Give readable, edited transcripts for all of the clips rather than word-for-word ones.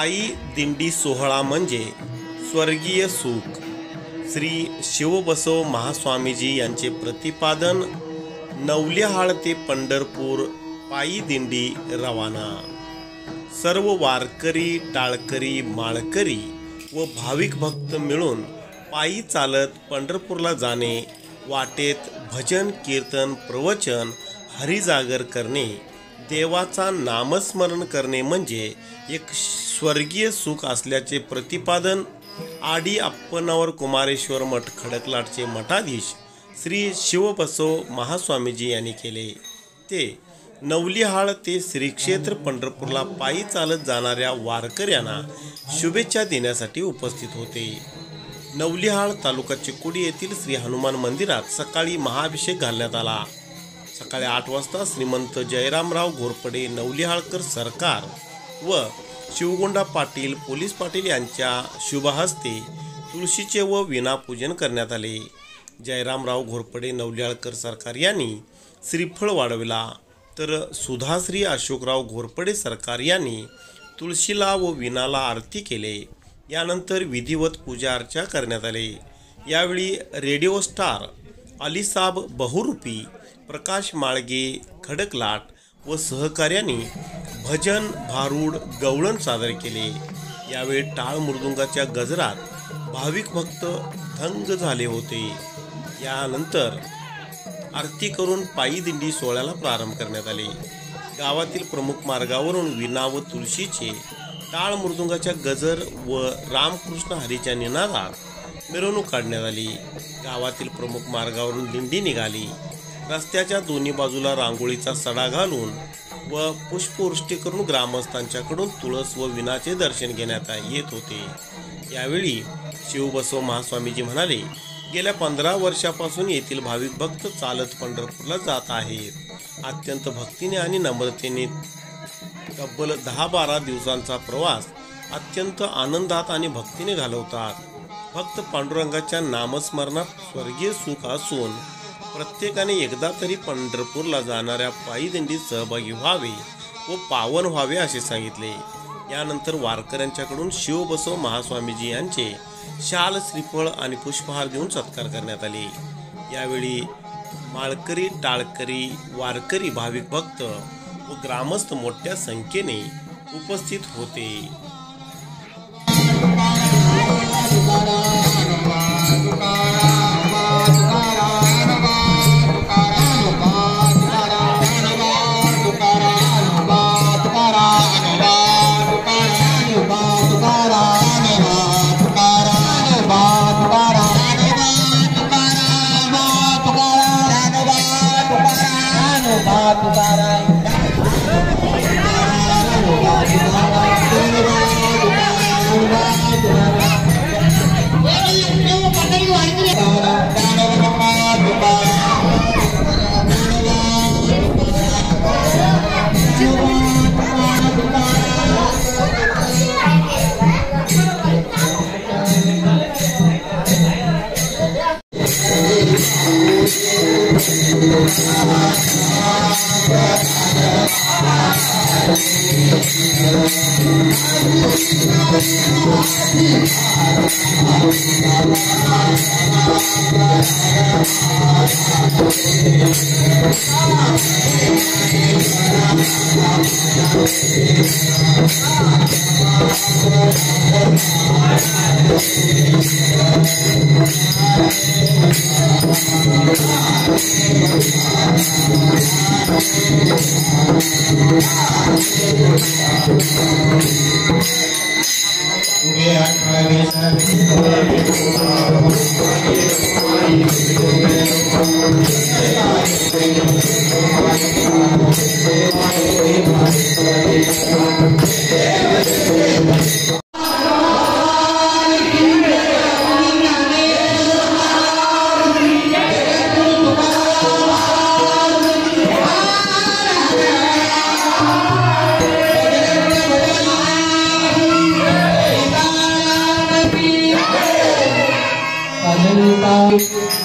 पायी दिंडी सोहळा म्हणजे स्वर्गीय सुख. श्री शिवबसव महास्वामीजी यांचे प्रतिपादन. नवलिहाळ ते पंढरपूर पायी दिंडी रवाना. सर्व वारकरी, टाळकरी, माळकरी व भाविक भक्त मिळून पायी चालत पंढरपूरला जाणे. वाटेत भजन, कीर्तन, प्रवचन, हरिजागर करणे, देवाचा नामस्मरण करणे म्हणजे एक स्वर्गीय सुख असल्याचे प्रतिपादन आडी अप्पनावर कुमारेश्वर मठ खडकलाटचे मठाधीश श्री शिवबसव महास्वामीजी यांनी केले. ते नवलिहाळ ते श्री क्षेत्र पंढरपूरला पायी चालत जाणाऱ्या वारकऱ्यांना शुभेच्छा देण्यासाठी उपस्थित होते. नवलिहाळ तालुका चिकोडी येथील श्री हनुमान मंदिरात सकाळी महाअभिषेक घालण्यात आला. सकाळी 8 वाजता श्रीमंत जयरामराव घोरपडे नवलिहाळकर सरकार व शिवगोंडा पाटील, पोलीस पाटील यांच्या शुभहस्ते तुळशीचे व विना पूजन करण्यात आले. जयरामराव घोरपडे नवलिहाळकर सरकार यांनी श्रीफळ वाढविला, तर सुधाश्री अशोकराव घोरपडे सरकार यांनी तुळशीला व विनाला आरती केले. यानंतर विधिवत पूजा अर्चा करण्यात आले. यावेळी रेडिओ स्टार अलीसाब बहुरूपी, प्रकाश माळगे खडकलाट व सहकार्यांनी भजन, भारूड, गवळण सादर केले. यावेळी टाळ मृदुंगाच्या गजरात भाविक भक्त दंग झाले होते. यानंतर आरती करून पायी दिंडी सोहळ्याला प्रारंभ करण्यात आले. गावातील प्रमुख मार्गावरून विना व तुळशीचे, टाळ मृदुंगाच्या गजर व रामकृष्ण हरीच्या निनादात मिरवणूक काढण्यात आली. गावातील प्रमुख मार्गावरून दिंडी निघाली. रस्त्याच्या दोन्ही बाजूला रांगोळीचा सडा घालून व पुष्पवृष्टी करून ग्रामस्थांच्याकडून तुळस व विनाचे दर्शन घेण्यात येत होते. यावेळी शिवबसव महास्वामीजी म्हणाले, गेल्या 15 वर्षापासून येथील भाविक भक्त चालत पंढरपूरला जात आहेत. अत्यंत भक्तीने आणि नम्रतेने तब्बल 10-12 दिवसांचा प्रवास अत्यंत आनंदात आणि भक्तीने घालवतात. भक्त पांडुरंगाच्या नामस्मरणात स्वर्गीय सुख असून प्रत्येकाने एकदा तरी पंढरपूरला जाणाऱ्या पायी दिंडीत सहभागी व्हावे व पावन व्हावे असे सांगितले. यानंतर वारकऱ्यांच्याकडून शिवबसव महास्वामीजी यांचे शाल, श्रीफळ आणि पुष्पहार देऊन सत्कार करण्यात आले. यावेळी माळकरी, टाळकरी, वारकरी, भाविक भक्त व ग्रामस्थ मोठ्या संख्येने उपस्थित होते.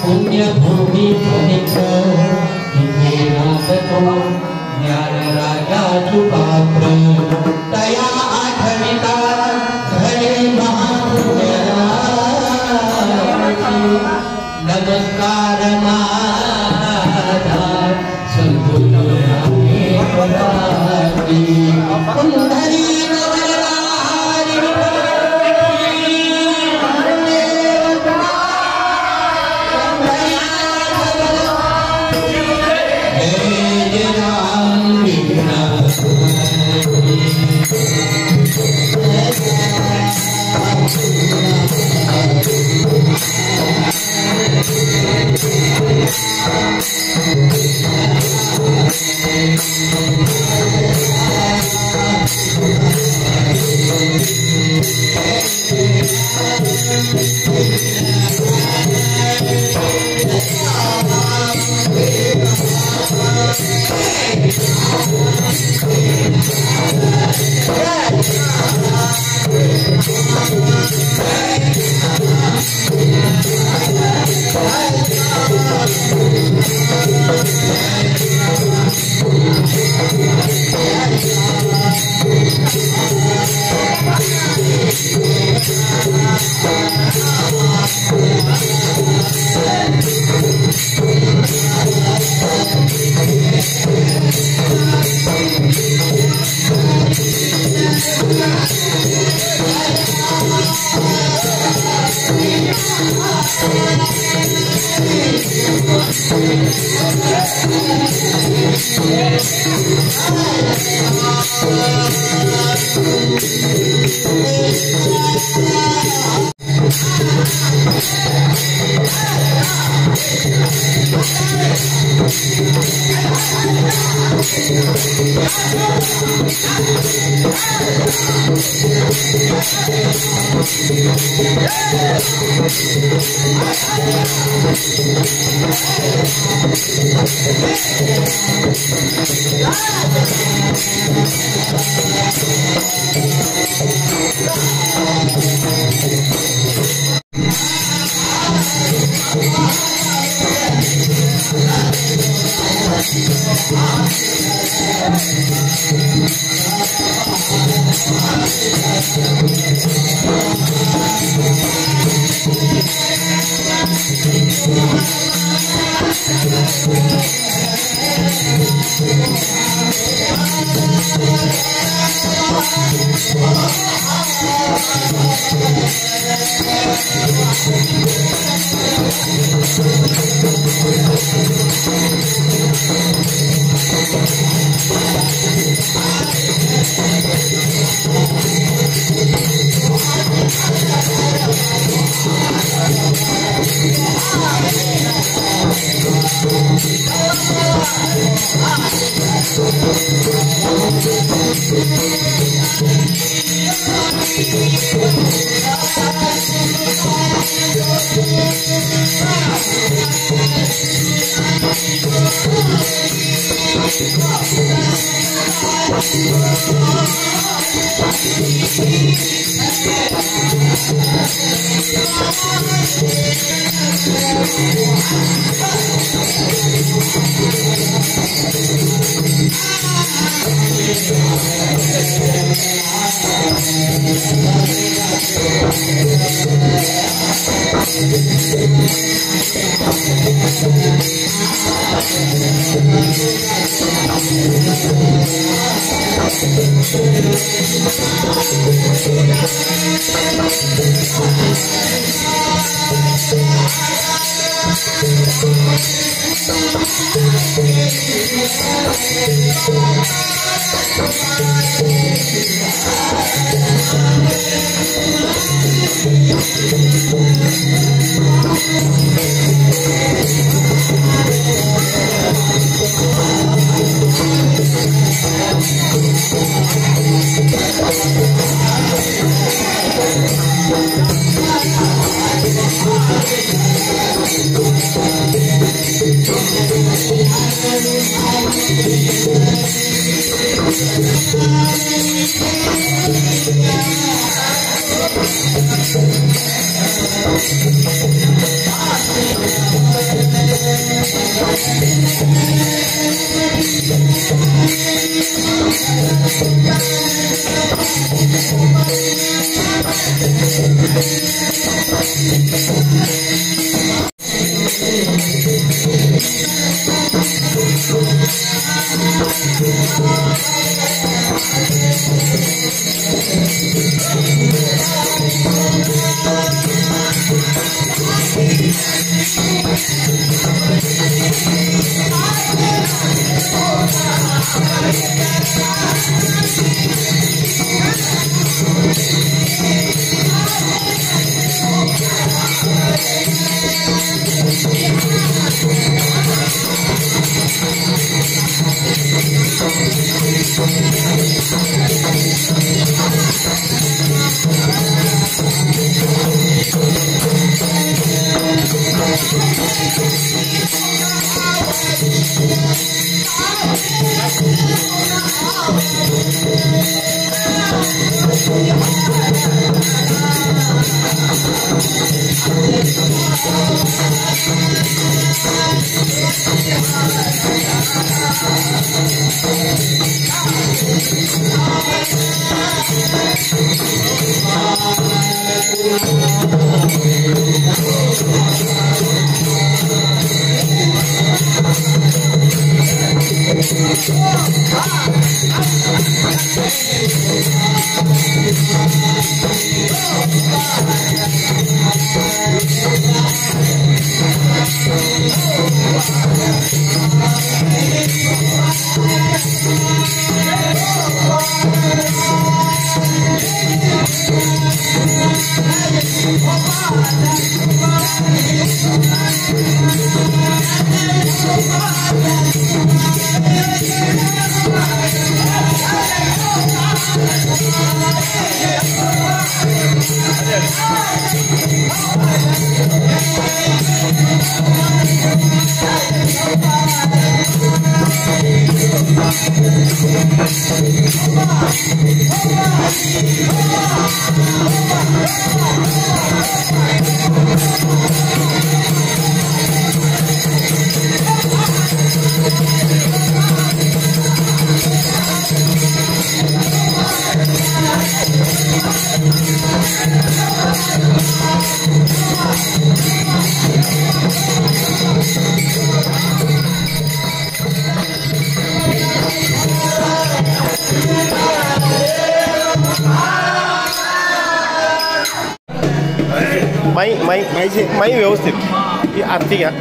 पुण्यभूमी पवित्र ज्ञान राजा पात्र दया खनिता घडे महापुण्याची नमस्कार माझा संतुलाने पदाची कुंडली माई व्यवस्थित ही आरती घ्या.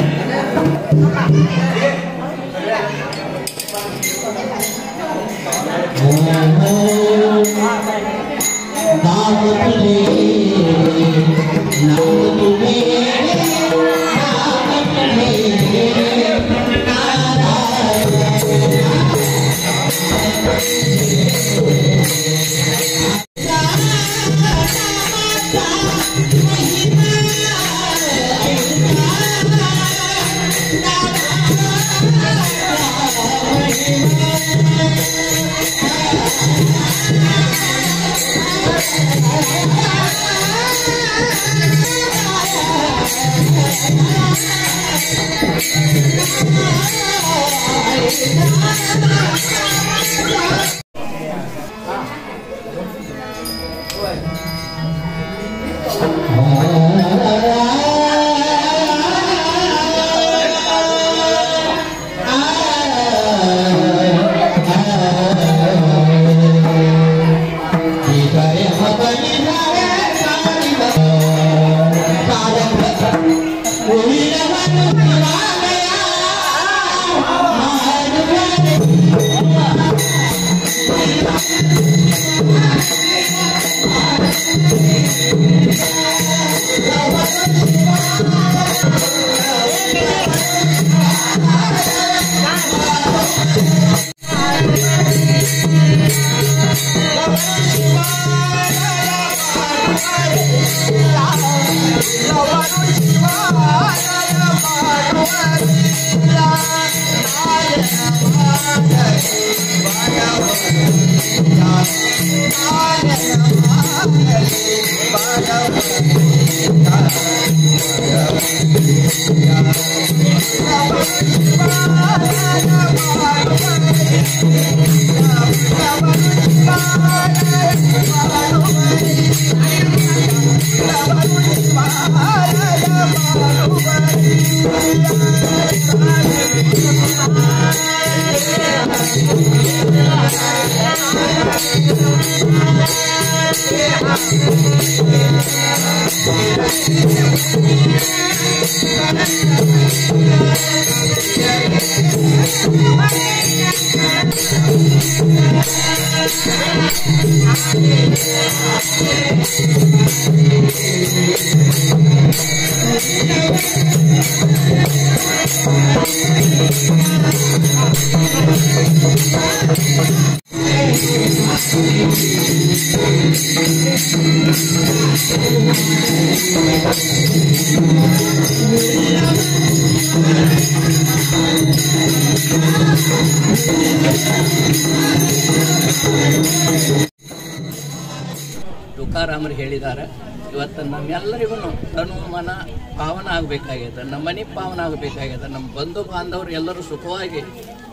ತುಕಾರಾಮರು ಹೇಳಿದ್ದಾರೆ, ಇವತ್ತು ನಮ್ಮೆಲ್ಲರಿಗೂ ತನು ಮನ ಪಾವನ ಆಗಬೇಕಾಗ್ಯದ, ನಮ್ಮ ಮನೆ ಪಾವನ ಆಗಬೇಕಾಗ್ಯದ, ನಮ್ಮ ಬಂಧು ಬಾಂಧವರು ಎಲ್ಲರೂ ಸುಖವಾಗಿ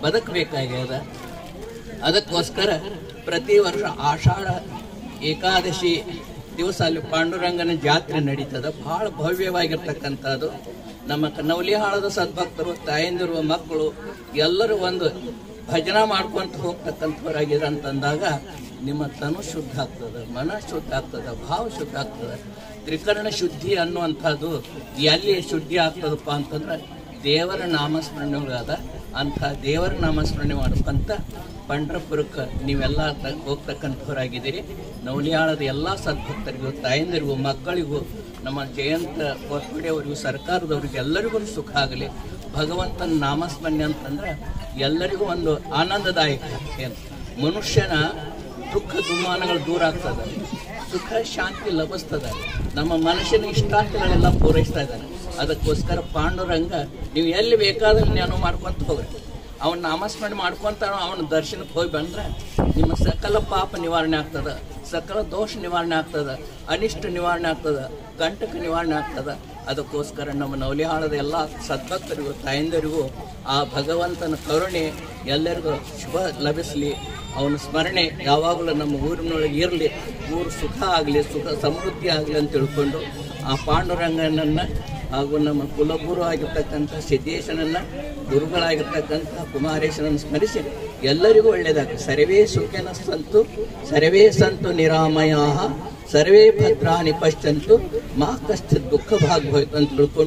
ಬದುಕಬೇಕಾಗ್ಯದ. ಅದಕ್ಕೋಸ್ಕರ ಪ್ರತಿ ವರ್ಷ ಆಷಾಢ ಏಕಾದಶಿ ದಿವಸ ಅಲ್ಲಿ ಪಾಂಡುರಂಗನ ಜಾತ್ರೆ ನಡೀತದೆ. ಭಾಳ ಭವ್ಯವಾಗಿರ್ತಕ್ಕಂಥದ್ದು. ನಮ್ಮ ನವಲಿಹಾಳದ ಸದ್ಭಕ್ತರು, ತಾಯಂದಿರುವ ಮಕ್ಕಳು ಎಲ್ಲರೂ ಒಂದು ಭಜನಾ ಮಾಡ್ಕೊಂತ ಹೋಗ್ತಕ್ಕಂಥವ್ರಾಗಿದೆ ಅಂತಂದಾಗ ನಿಮ್ಮ ತನು ಶುದ್ಧ ಆಗ್ತದೆ, ಮನ ಶುದ್ಧ ಆಗ್ತದೆ, ಭಾವ ಶುದ್ಧ ಆಗ್ತದೆ. ತ್ರಿಕರಣ ಶುದ್ಧಿ ಅನ್ನುವಂಥದ್ದು ಎಲ್ಲಿ ಶುದ್ಧಿ ಆಗ್ತದಪ್ಪ ಅಂತಂದ್ರೆ ದೇವರ ನಾಮಸ್ಮರಣೆ ಒಳಗಾದ. ಅಂಥ ದೇವರ ನಾಮಸ್ಮರಣೆ ಮಾಡ್ಕೊಂತ ಪಂಢರಪುರಕ್ಕೆ ನೀವೆಲ್ಲ ಹೋಗ್ತಕ್ಕಂಥವ್ರಾಗಿದ್ದೀರಿ. ನವಲಿಯಾಳದ ಎಲ್ಲ ಸದ್ಭಕ್ತರಿಗೂ, ತಾಯಂದಿರಿಗೂ, ಮಕ್ಕಳಿಗೂ, ನಮ್ಮ ಜಯಂತ ಕೊಟ್ಪಡೆಯವರಿಗೂ, ಸರ್ಕಾರದವ್ರಿಗೂ ಎಲ್ಲರಿಗೂ ಸುಖ ಆಗಲಿ. ಭಗವಂತನ ನಾಮಸ್ಮರಣೆ ಅಂತಂದ್ರೆ ಎಲ್ಲರಿಗೂ ಒಂದು ಆನಂದದಾಯಕ. ಏನು ಮನುಷ್ಯನ ದುಃಖ ದುಮ್ಮಾನಗಳು ದೂರ ಆಗ್ತದೆ, ಸುಖ ಶಾಂತಿ ಲಭಿಸ್ತದೆ, ನಮ್ಮ ಮನಸ್ಸಿನ ಇಷ್ಟಾರ್ಥಗಳೆಲ್ಲ ಪೂರೈಸ್ತಾ ಇದ್ದಾನೆ. ಅದಕ್ಕೋಸ್ಕರ ಪಾಂಡುರಂಗ ನೀವು ಎಲ್ಲಿ ಬೇಕಾದ್ರೆ ಜ್ಞಾನ ಮಾಡ್ಕೊಂತ ಹೋಗ್ರಿ, ಅವನ ನಾಮಸ್ಮರಣೆ ಮಾಡ್ಕೊಂತ ಅವನ ದರ್ಶನಕ್ಕೆ ಹೋಗಿ ಬಂದ್ರೆ ನಿಮ್ಮ ಸಕಲ ಪಾಪ ನಿವಾರಣೆ ಆಗ್ತದೆ, ಸಕಲ ದೋಷ ನಿವಾರಣೆ ಆಗ್ತದೆ, ಅನಿಷ್ಟ ನಿವಾರಣೆ ಆಗ್ತದೆ, ಕಂಟಕ ನಿವಾರಣೆ ಆಗ್ತದೆ. ಅದಕ್ಕೋಸ್ಕರ ನಮ್ಮ ನವಲಿಹಾಳದ ಎಲ್ಲ ಸದ್ಭಕ್ತರಿಗೂ, ತಾಯಂದರಿಗೂ ಆ ಭಗವಂತನ ಕರುಣೆ ಎಲ್ಲರಿಗೂ ಶುಭ ಲಭಿಸಲಿ. ಅವನ ಸ್ಮರಣೆ ಯಾವಾಗಲೂ ನಮ್ಮ ಊರಿನೊಳಗೆ ಇರಲಿ, ಊರು ಸುಖ ಆಗಲಿ, ಸುಖ ಸಮೃದ್ಧಿ ಆಗಲಿ ಅಂತ ತಿಳ್ಕೊಂಡು ಆ ಪಾಂಡುರಂಗನನ್ನು ಹಾಗೂ ನಮ್ಮ ಕುಲಗುರು ಆಗಿರ್ತಕ್ಕಂಥ ಸಿದ್ದೇಶನನ್ನು, ಗುರುಗಳಾಗಿರ್ತಕ್ಕಂಥ ಕುಮಾರೇಶನನ್ನು ಸ್ಮರಿಸಿ ಎಲ್ಲರಿಗೂ ಒಳ್ಳೆಯದಾಗಲಿ. ಸರ್ವೇ ಸುಖಿನ ಸಂತು, ಸರ್ವೇ ಸಂತು ನಿರಾಮಯಾ, ಸರ್ವೇ ಭದ್ರಾಣಿ ಪಶ್ಯಂತು, ಮಾ ಕಶ್ಚಿತ್ ದುಃಖ ಭಾಗ್ ಹೋಯ್ತು ಅಂತ ತಿಳ್ಕೊಂಡು